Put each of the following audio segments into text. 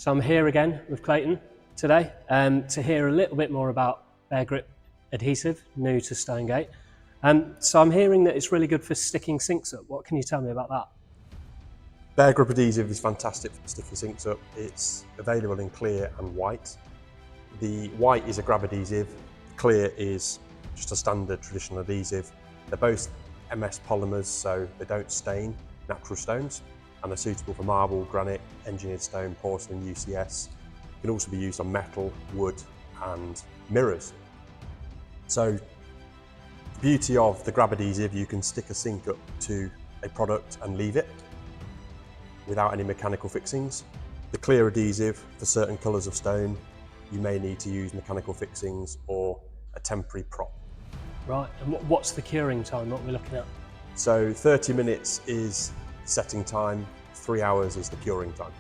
So I'm here again with Clayton today to hear a little bit more about Bear Grip adhesive, new to Stonegate. So I'm hearing that it's really good for sticking sinks up. What can you tell me about that? Bear Grip adhesive is fantastic for sticking sinks up. It's available in clear and white. The white is a grab adhesive, the clear is just a standard traditional adhesive. They're both MS polymers, so they don't stain natural stones, and are suitable for marble, granite, engineered stone, porcelain, UCS. It can also be used on metal, wood and mirrors. So the beauty of the grab adhesive, you can stick a sink up to a product and leave it without any mechanical fixings. The clear adhesive, for certain colours of stone, you may need to use mechanical fixings or a temporary prop. Right, and what's the curing time, what we're looking at? So 30 minutes is setting time, 3 hours is the curing time.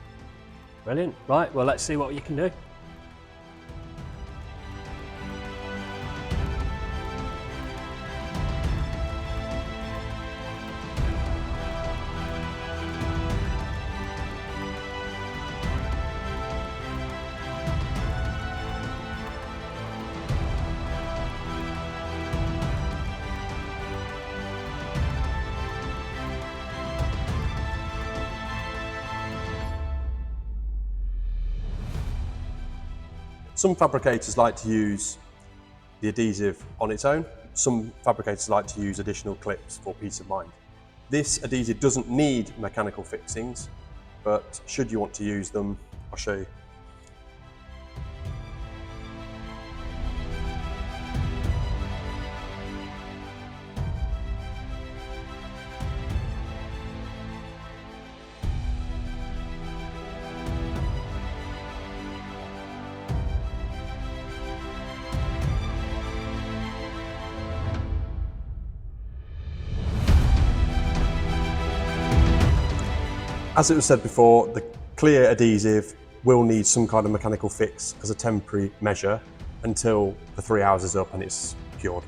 Brilliant. Right, well, let's see what you can do. Some fabricators like to use the adhesive on its own. Some fabricators like to use additional clips for peace of mind. This adhesive doesn't need mechanical fixings, but should you want to use them, I'll show you. As it was said before, the clear adhesive will need some kind of mechanical fix as a temporary measure until the 3 hours is up and it's cured.